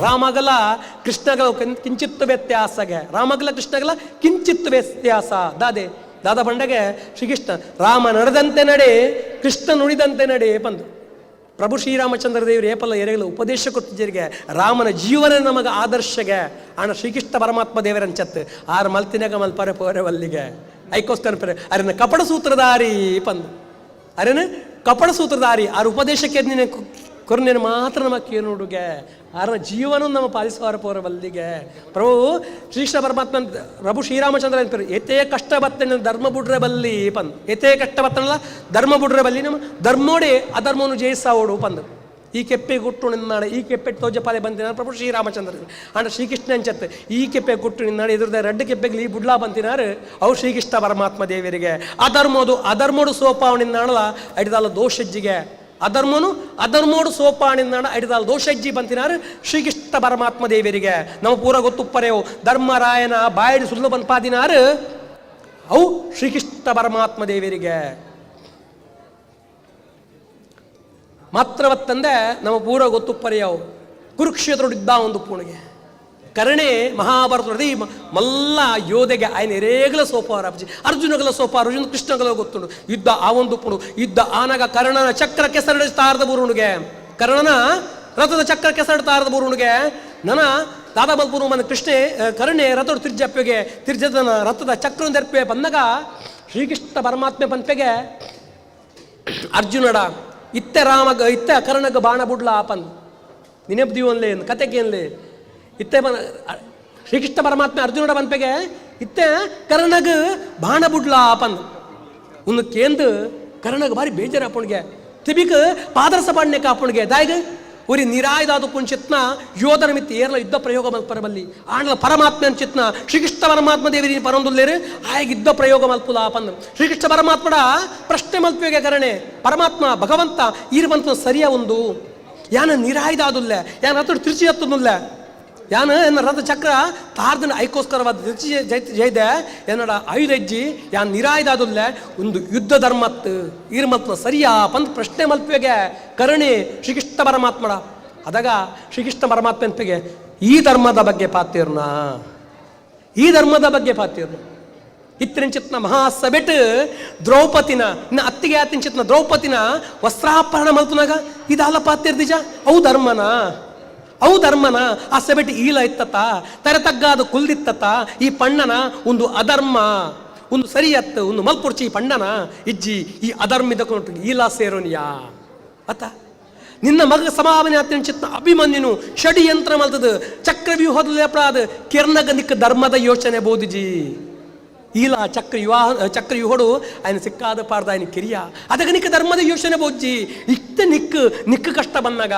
ರಾಮಗಲ ಕೃಷ್ಣಗಲ ಕಿಂಚಿತ್ ವ್ಯತ್ಯಾಸಗೆ ರಾಮಗಲ ಕೃಷ್ಣಗಲ ಕಿಂಚಿತ್ ವ್ಯತ್ಯಾಸ ದಾದ ಬಂಡಗೆ ಶ್ರೀಕೃಷ್ಣ ರಾಮ ನಡೆದಂತೆ ನಡೆ ಕೃಷ್ಣ ನುಡಿದಂತೆ ನಡೆ ಬಂದು ಪ್ರಭು ಶ್ರೀರಾಮಚಂದ್ರ ದೇವರು ಏಪಲ್ಲ ಎರೆಗಲ ಉಪದೇಶ ಕೊಟ್ಟಿದ್ದರಿಗೆ ರಾಮನ ಜೀವನ ನಮಗೆ ಆದರ್ಶಗೆ ಆಣ ಶ್ರೀಕೃಷ್ಣ ಪರಮಾತ್ಮ ದೇವರಂಚತ್ ಆರು ಮಲ್ತಿನಾಗ ಮಲ್ಪರೆ ಪೋರೆವಲ್ಲಿಗೆ ಐಕೋಸ್ಕರ ಪರೆ ಅರೆನ ಕಪಡ ಸೂತ್ರಧಾರಿ ಪಂದು ಅರೆನ ಕಪಡ ಸೂತ್ರಧಾರಿ ಆರು ಉಪದೇಶಕ್ಕೆ ನೀನು ಕೊರನೇನು ಮಾತ್ರ ನಮಗೆ ನೋಡುಗೆ ಆರ ಜೀವನ ನಮ್ಮ ಪಾಲಿಸುವಾರ ಪೋರವಲ್ಲಿಗೆ ಪ್ರಭು ಶ್ರೀಕೃಷ್ಣ ಪರಮಾತ್ಮ ಪ್ರಭು ಶ್ರೀರಾಮಚಂದ್ರ ಅಂತಾರೆ ಎತ್ತೇ ಕಷ್ಟ ಬತ್ತನ ಧರ್ಮ ಬುಡ್ರೆ ಬಲ್ಲಿ ಪಂದ್ ಎತ್ತೇ ಕಷ್ಟ ಬತ್ತನಲ್ಲ ಧರ್ಮ ಬುಡ್ರೆ ಬಲ್ಲಿ ನಮ್ಮ ಧರ್ಮೋಡೆ ಅಧರ್ಮವನ್ನು ಜಯಿಸಾವೋಡು ಪಂದ್ ಈ ಕೆಪ್ಪೆ ಗುಟ್ಟು ನಿನ್ನಾಡೆ ಈ ಕೆಪ್ಪೆ ತೋಜಪಾಲೆ ಬಂದಿನ ಪ್ರಭು ಶ್ರೀರಾಮಚಂದ್ರ ಅಂಡ ಶ್ರೀಕೃಷ್ಣ ಅಂಚತ್ ಈ ಕೆಪ್ಪೆ ಗುಟ್ಟು ನಿನ್ನಾಡೆ ಎದುರ್ದ ರೆಡ್ಡು ಕೆಪ್ಪೆಗೆ ಈ ಬುಡ್ಲಾ ಬಂತಿನಾರು ಅವು ಶ್ರೀಕೃಷ್ಣ ಪರಮಾತ್ಮ ದೇವರಿಗೆ ಅಧರ್ಮೋಡು ಸೋಪಾವಣಿನಾಡಲ್ಲ ಅಡಿದಾಲ ದೋಷಜ್ಜಿಗೆ ಅಧರ್ಮೋಡು ಸೋಪಾಣಿಂದ ಅಡಿದಾಲ್ ದೋಷಜ್ಜಿ ಬಂತಿನಾರು ಶ್ರೀಕೃಷ್ಣ ಪರಮಾತ್ಮ ದೇವರಿಗೆ ನಾವು ಪೂರ ಗೊತ್ತುಪ್ಪರೆವು ಧರ್ಮರಾಯನ ಬಾಯಡಿ ಸುಳ್ಳು ಬಂದ್ಪಾದಿನಾರು ಅವು ಶ್ರೀಕೃಷ್ಣ ಪರಮಾತ್ಮ ದೇವರಿಗೆ ಮಾತ್ರವತ್ತಂದೆ ನಮ್ಮ ಪೂರ ಗೊತ್ತುಪ್ಪರೆಯವು ಕುರುಕ್ಷೇತ್ರಡಿದ್ದ ಒಂದು ಪೂಣಿಗೆ ಕರ್ಣೆ ಮಹಾಭಾರತದಲ್ಲಿ ಮಲ್ಲ ಯೋಧೆಗೆ ఆయన ರೇಗಲ ಸೋಪಾರ ಅರ್ಜುನಗಲ ಸೋಪ ಅರ್ಜುನ ಕೃಷ್ಣಗಲ ಗೊತ್ತುಂಡು ಯುದ್ಧ ಆ ಒಂದು ಪುಣು ಯುದ್ಧ ಆನಾಗ ಕರ್ಣನ ಚಕ್ರ ಕೆಸರಡಿಸ್ತಾರದ ಬೂರುಣಿಗೆ ಕರ್ಣನ ರಥದ ಚಕ್ರ ಕೆಸರಡ್ತಾರದ ಬೂರುಣಿಗೆ ನನ್ನ ದಾದಾ ಬಲ್ಪುರು ಮನ ಕೃಷ್ಣೆ ಕರ್ಣೆ ರಥದ ತಿರ್ಜಪ್ಪೆಗೆ ತಿರ್ಜದನ ರಥದ ಚಕ್ರ ದರ್ಪೆ ಬಂದಾಗ ಶ್ರೀಕೃಷ್ಣ ಪರಮಾತ್ಮೆ ಪಂಪೆಗೆ ಅರ್ಜುನಡ ಇತ್ತ ಕರ್ಣಗ ಬಾಣ ಬುಡ್ಲ ಆಪನ್ ನಿನೆಬ್ದೀವನ್ಲೇ ಕತೆಗೆ ಅನ್ಲೇ ಇತ್ತೆ ಶ್ರೀಕೃಷ್ಣ ಪರಮಾತ್ಮ ಅರ್ಜುನಡ ಬಂಪೆಗೆ ಇತ್ತೆ ಕರ್ಣಗ ಬಾಣ ಬುಡ್ಲ ಆಪನ್ ಒಂದು ಕೇಂದ್ರ ಕರ್ಣಗ ಬಾರಿ ಬೇಜಾರ ಅಪ್ಪನಿಗೆ ತಿಬಿಕ ಪಾದರಸ ಬಾಣ್ಯ ಕಾಪಣಿಗೆ ದಾಯಿಗ ಒರಿ ನಿರಾಯ್ದಾದ ಪುಂಚಿತ್ನ ಯೋಧನ ಮಿತ್ತಿ ಏರ್ಲ ಯುದ್ಧ ಪ್ರಯೋಗ ಮಲ್ಪರಬಲ್ಲಿ ಆಂಡ್ಲ ಪರಮಾತ್ಮ ಚಿತ್ನ ಶ್ರೀಕೃಷ್ಣ ಪರಮಾತ್ಮ ದೇವಿ ಪರೊಂದುಲ್ಲೇರು ಆಗ ಯುದ್ಧ ಪ್ರಯೋಗ ಮಲ್ಪುಲ ಆಪನ್ ಶ್ರೀಕೃಷ್ಣ ಪರಮಾತ್ಮಡ ಪ್ರಶ್ನೆ ಮಲ್ಪಿಗೆ ಕರಣೆ ಪರಮಾತ್ಮ ಭಗವಂತ ಈರ್ಬಂತ ಸರಿಯ ಒಂದು ಯಾನ ನಿರಾಯ್ದಾದುಲ್ಲ ಯಾನ ಹತ್ರ ತಿರ್ಚಿ ಹತ್ತುದಿಲ್ಲ ಯಾನ ಎನ್ನ ರಥ ಚಕ್ರ ತಾರ್ದನ ಐಕೋಸ್ಕರವಾದ ತಿರ್ಚಿ ಜೈದೆ ಎನ್ನಡ ಐದಜ್ಜಿ ಯಾನ್ ನಿರಾಯ್ದಾದುಲ್ಲ ಒಂದು ಯುದ್ಧ ಧರ್ಮತ್ ಈರ್ಮತ್ವ ಸರಿಯಾ ಪಂದ್ ಪ್ರಶ್ನೆ ಮಲ್ಪಿಗೆ ಕರುಣೆ ಶ್ರೀಕೃಷ್ಣ ಪರಮಾತ್ಮಡ ಅದಾಗ ಶ್ರೀಕೃಷ್ಣ ಪರಮಾತ್ಮ ಅನ್ಪಿಗೆ ಈ ಧರ್ಮದ ಬಗ್ಗೆ ಪಾತ್ಯರ್ನ ಈ ಧರ್ಮದ ಬಗ್ಗೆ ಪಾತ್ಯರ್ನ ಇತ್ತಿನ ಮಹಾಸಭೆಟ್ ದ್ರೌಪದಿನ ಇನ್ನು ಅತ್ತಿಗೆ ಆತಿಂಚಿತ್ನ ದ್ರೌಪದಿನ ವಸ್ತ್ರಾಪರಣ ಮಲ್ಪನಾಗ ಇದಲ್ಲ ಪಾತ್ಯರ್ದಿಜ ಅವು ಧರ್ಮನ ಆ ಸೆಬೆಟ್ ಈಲ ಇತ್ತತ ತರತಗ್ಗಾದ ಕುಲ್ದಿತ್ತತ ಈ ಪಣ್ಣನ ಒಂದು ಅಧರ್ಮ ಒಂದು ಸರಿಯತ್ ಒಂದು ಮಲ್ಪುರ್ಚಿ ಈ ಪಣ್ಣನ ಇಜ್ಜಿ ಈ ಅಧರ್ಮಿದ ಈಲ ಸೇರೋನಿಯಾ ಅತ್ತ ನಿನ್ನ ಮಗ ಸಮಾವನೆ ಅತ್ಯಂಚಿತ್ನ ಅಭಿಮನ್ಯನು ಷಡಿಯಂತ್ರ ಮಲ್ತದ ಚಕ್ರವ್ಯೂಹದಲ್ಲಿ ಅಪರಾಧ ಕೆರ್ನಗ ನಿಕ್ಕ ಧರ್ಮದ ಯೋಚನೆ ಬೋಧಿಜಿ ಈಲ ಚಕ್ರವ್ಯೂಹಡು ఆయన ಸಿಕ್ಕಾದ ಪಾಡ್ದ ఆయన ಕಿರಿಯ ಅದಗ ನಿಕ್ಕ ಧರ್ಮದ ಯೋಚನೆ ಬೋಜ್ಜಿ ಇತ್ತ ನಿಕ್ಕ ಕಷ್ಟ ಬಂದಾಗ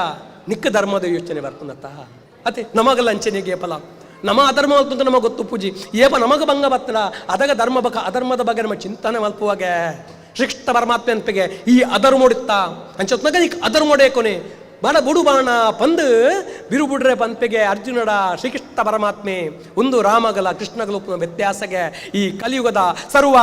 ನಿಕ್ಕ ಧರ್ಮದ ಯೋಚನೆ ಬರ್ತದತ್ತ ಅತೆ ನಮಗ ಲಂಚನೆಗೆ ಫಲ ನಮ ಅಧರ್ಮ ಅಂತ ನಮಗೆ ಗೊತ್ತು ಪೂಜಿ ಏಪ ನಮಗೆ ಭಂಗ ಬರ್ತದ ಅದಾಗ ಅಧರ್ಮದ ಬಗ್ಗೆ ನಮ್ಮ ಚಿಂತನೆ ಮಲ್ಪುವಾಗ ಶ್ರೀಕೃಷ್ಣ ಪರಮಾತ್ಮ ಅನ್ಪಿಗೆ ಈ ಅಧರ್ಮೋಡಿತ್ತ ಅಂಚತ್ನಾಗ ನಿಕ್ ಅಧರ್ಮೋಡೆ ಕೊನೆ ಬಾಣ ಬುಡು ಬಾಣ ಪಂದು ಬಿರುಬುಡ್ರೆ ಪಂಪೆಗೆ ಅರ್ಜುನಡ ಶ್ರೀಕೃಷ್ಣ ಪರಮಾತ್ಮೆ ಒಂದು ರಾಮಗಲ ಕೃಷ್ಣಗಲ ವ್ಯತ್ಯಾಸಗೆ ಈ ಕಲಿಯುಗದ ಸರ್ವ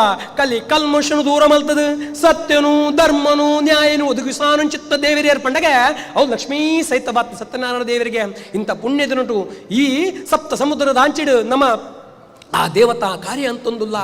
ಕಲ್ಮಶನು ದೂರ ಮಲ್ತದ ಸತ್ಯನು ಧರ್ಮನು ನ್ಯಾಯನು ಒದಗಿಸಾನು ಚಿತ್ತ ದೇವರಿ ಏರ್ಪಂಡಗೆ ಅವು ಲಕ್ಷ್ಮೀ ಸಹಿತ ಬಾತ್ ಸತ್ಯನಾರಾಯಣ ದೇವರಿಗೆ ಇಂಥ ಪುಣ್ಯದನುಂಟು ಈ ಸಪ್ತ ಸಮುದ್ರದ ಆಂಚಿಡು ನಮ್ಮ ಆ ದೇವತಾ ಕಾರ್ಯ ಅಂತೊಂದುಲ್ಲ.